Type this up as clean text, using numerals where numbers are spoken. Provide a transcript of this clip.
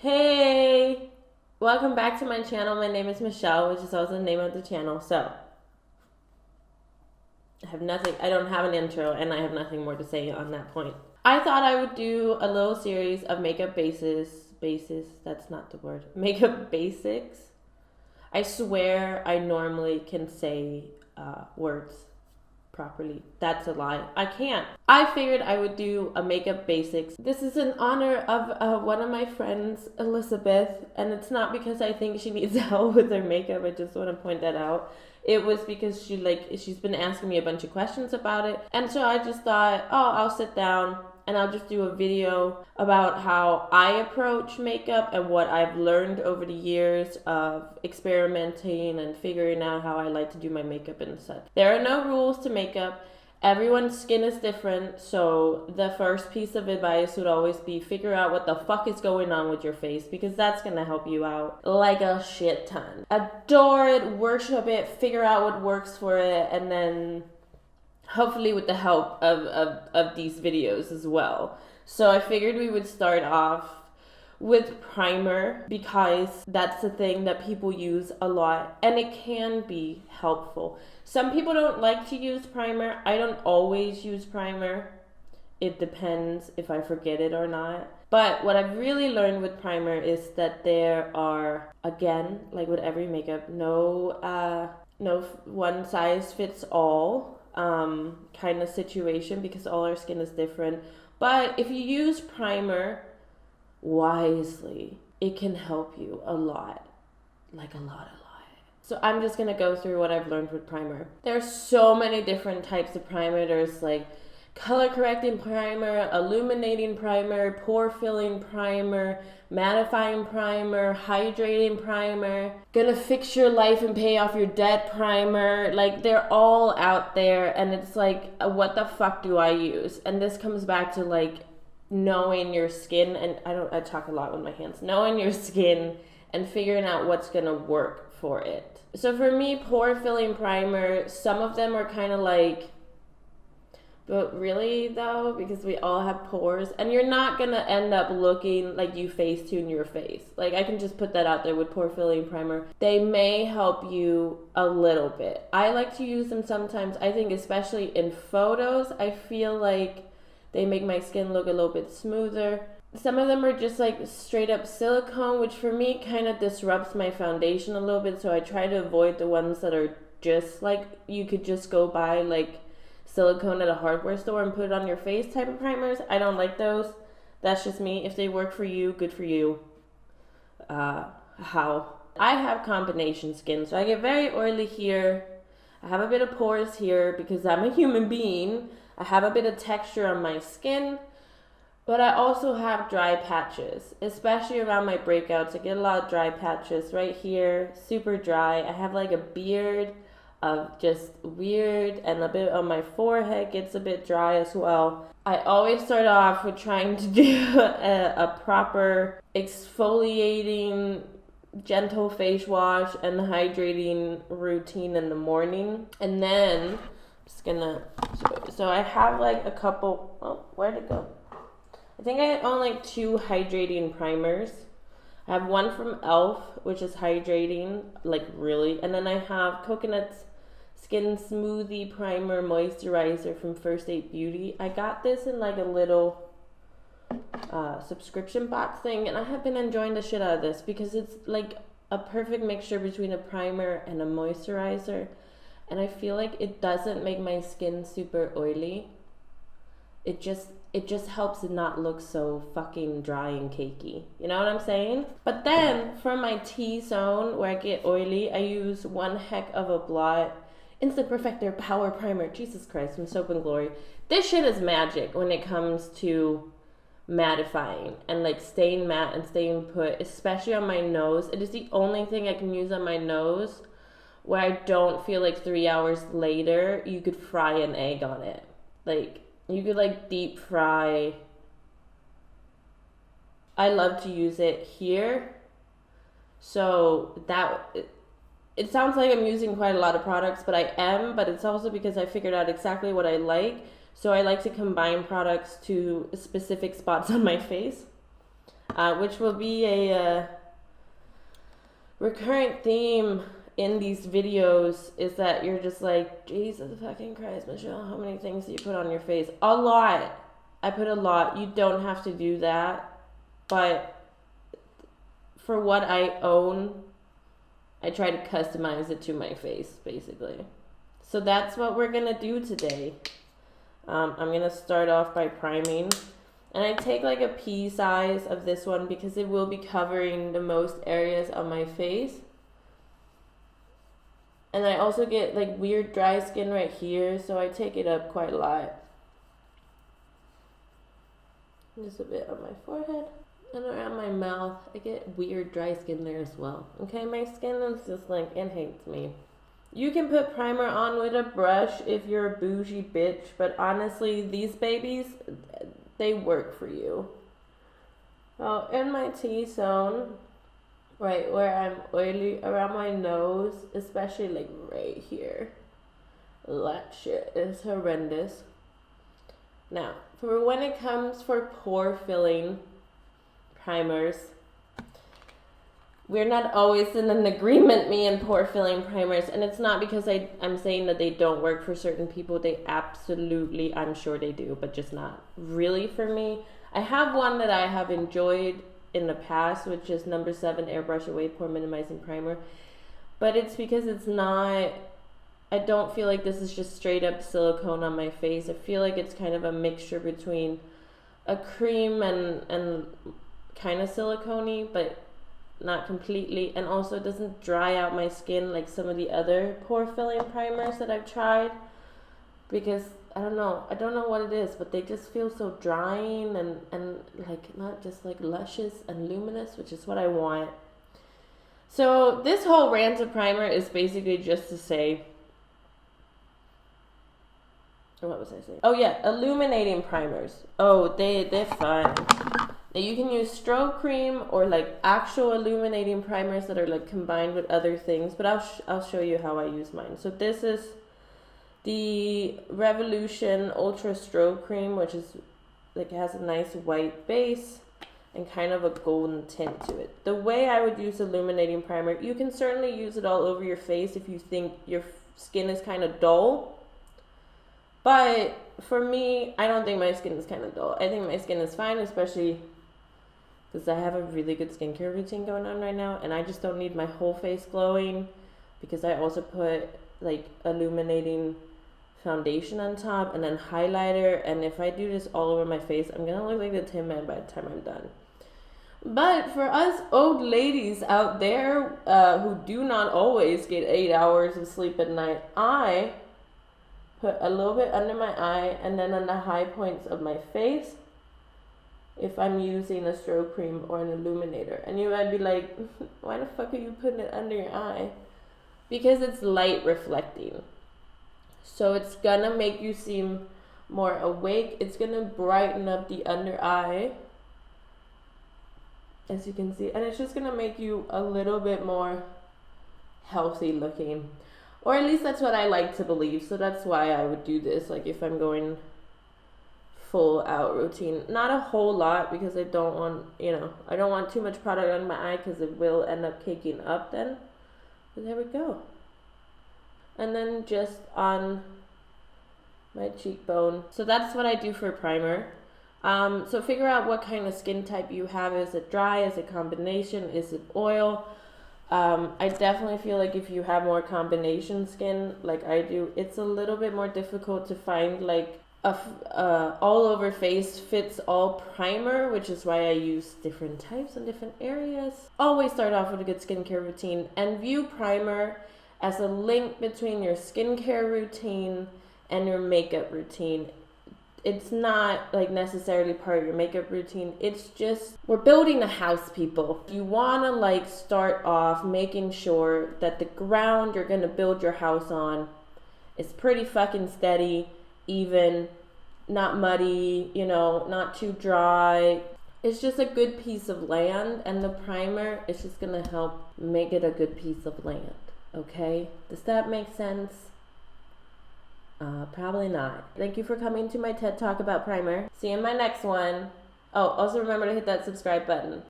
Hey, welcome back to my channel. My name is Michelle, which is also the name of the channel. So, I don't have an intro and I have nothing more to say on that point. I thought I would do a little series of makeup bases, that's not the word, makeup basics. I swear I normally can say words properly. That's a lie. I can't. I figured I would do a makeup basics. This is in honor of one of my friends, Elizabeth, and it's not because I think she needs help with her makeup. I just want to point that out. It was because she's been asking me a bunch of questions about it, and so I just thought, oh, I'll sit down and I'll just do a video about how I approach makeup and what I've learned over the years of experimenting and figuring out how I like to do my makeup and such. There are no rules to makeup. Everyone's skin is different, so the first piece of advice would always be figure out what the fuck is going on with your face, because that's gonna help you out like a shit ton. Adore it, worship it, figure out what works for it, and then hopefully with the help of these videos as well. So I figured we would start off with primer because that's the thing that people use a lot and it can be helpful. Some people don't like to use primer. I don't always use primer. It depends if I forget it or not. But what I've really learned with primer is that there are, again, like with every makeup, no one size fits all kind of situation because all our skin is different. But if you use primer wisely, it can help you a lot. Like a lot. So I'm just going to go through what I've learned with primer. There's so many different types of primer. There's like color correcting primer, illuminating primer, pore filling primer, mattifying primer, hydrating primer, gonna fix your life and pay off your debt primer. Like, they're all out there, and it's like, what the fuck do I use? And this comes back to like knowing your skin, and I talk a lot with my hands, knowing your skin and figuring out what's gonna work for it. So for me, pore filling primer, some of them are kind of like, but really though, because we all have pores, and you're not gonna end up looking like you Facetune your face. Like, I can just put that out there with pore filling primer. They may help you a little bit. I like to use them sometimes. I think especially in photos, I feel like they make my skin look a little bit smoother. Some of them are just like straight up silicone, which for me kind of disrupts my foundation a little bit, so I try to avoid the ones that are just like, you could just go buy like silicone at a hardware store and put it on your face type of primers. I don't like those. That's just me. If they work for you, good for you. How? I have combination skin, so I get very oily here. I have a bit of pores here because I'm a human being. I have a bit of texture on my skin, but I also have dry patches, especially around my breakouts. I get a lot of dry patches right here, super dry. I have like a beard of just weird, and a bit on my forehead gets a bit dry as well. I always start off with trying to do a proper exfoliating gentle face wash and hydrating routine in the morning, and then I'm just gonna, so I have like a couple, oh, where'd it go? I think I own like 2 hydrating primers. I have one from e.l.f., which is hydrating, like really, and then I have Coconut Skin Smoothie Primer Moisturizer from First Aid Beauty. I got this in like a little subscription box thing, and I have been enjoying the shit out of this because it's like a perfect mixture between a primer and a moisturizer, and I feel like it doesn't make my skin super oily. It just helps it not look so fucking dry and cakey. You know what I'm saying? But then for my T-zone where I get oily, I use one heck of a Blot Instant Perfector Power Primer. Jesus Christ, from Soap and Glory. This shit is magic when it comes to mattifying and like staying matte and staying put, especially on my nose. It is the only thing I can use on my nose where I don't feel like 3 hours later you could fry an egg on it. Like, you could like deep fry. I love to use it here. So that, it sounds like I'm using quite a lot of products, but I am, but it's also because I figured out exactly what I like. So I like to combine products to specific spots on my face. which will be a recurrent theme in these videos, is that you're just like, Jesus fucking Christ, Michelle, how many things do you put on your face? A lot. I put a lot. You don't have to do that, but for what I own, I try to customize it to my face, basically. So that's what we're gonna do today. I'm gonna start off by priming, and I take like a pea size of this one because it will be covering the most areas of my face. And I also get like weird dry skin right here, so I take it up quite a lot. Just a bit on my forehead and around my mouth. I get weird dry skin there as well. Okay, my skin is just like, it hates me. You can put primer on with a brush if you're a bougie bitch, but honestly, these babies, they work for you. Oh, in my T-zone, right where I'm oily, around my nose, especially like right here. That shit is horrendous. Now, for when it comes for pore filling primers, we're not always in an agreement, me and pore filling primers, and it's not because I'm saying that they don't work for certain people. They absolutely, I'm sure they do, but just not really for me. I have one that I have enjoyed in the past, which is number 7 Airbrush Away Pore Minimizing Primer, but it's because it's not, I don't feel like this is just straight up silicone on my face. I feel like it's kind of a mixture between a cream and kind of silicone-y, but not completely, and also it doesn't dry out my skin like some of the other pore filling primers that I've tried, because I don't know what it is, but they just feel so drying and like not just like luscious and luminous, which is what I want. So this whole rant of primer is basically just to say, what was I saying? Oh yeah, illuminating primers. Oh, they're fun. Now you can use strobe cream or like actual illuminating primers that are like combined with other things, but I'll show you how I use mine. So this is the Revolution Ultra Strobe Cream, which is like, it has a nice white base and kind of a golden tint to it. The way I would use illuminating primer, you can certainly use it all over your face if you think your skin is kind of dull. But for me, I don't think my skin is kind of dull. I think my skin is fine, especially because I have a really good skincare routine going on right now, and I just don't need my whole face glowing, because I also put like illuminating foundation on top and then highlighter, and if I do this all over my face, I'm gonna look like the Tin Man by the time I'm done. But for us old ladies out there who do not always get 8 hours of sleep at night, I put a little bit under my eye and then on the high points of my face if I'm using a strobe cream or an illuminator. And you might be like, why the fuck are you putting it under your eye? Because it's light reflecting. So it's gonna make you seem more awake. It's gonna brighten up the under eye, as you can see. And it's just gonna make you a little bit more healthy looking. Or at least that's what I like to believe. So that's why I would do this, like if I'm going full out routine. Not a whole lot, because I don't want, I don't want too much product on my eye because it will end up caking up then. But there we go. And then just on my cheekbone. So that's what I do for primer. So figure out what kind of skin type you have. Is it dry? Is it combination? Is it oil? I definitely feel like if you have more combination skin like I do, it's a little bit more difficult to find like a all over face fits all primer, which is why I use different types in different areas. Always start off with a good skincare routine and view primer as a link between your skincare routine and your makeup routine. It's not like necessarily part of your makeup routine. It's just, we're building a house, people. You wanna like start off making sure that the ground you're gonna build your house on is pretty fucking steady, even, not muddy, not too dry. It's just a good piece of land, and the primer is just gonna help make it a good piece of land, okay? Does that make sense? Probably not. Thank you for coming to my TED Talk about primer. See you in my next one. Oh, also remember to hit that subscribe button.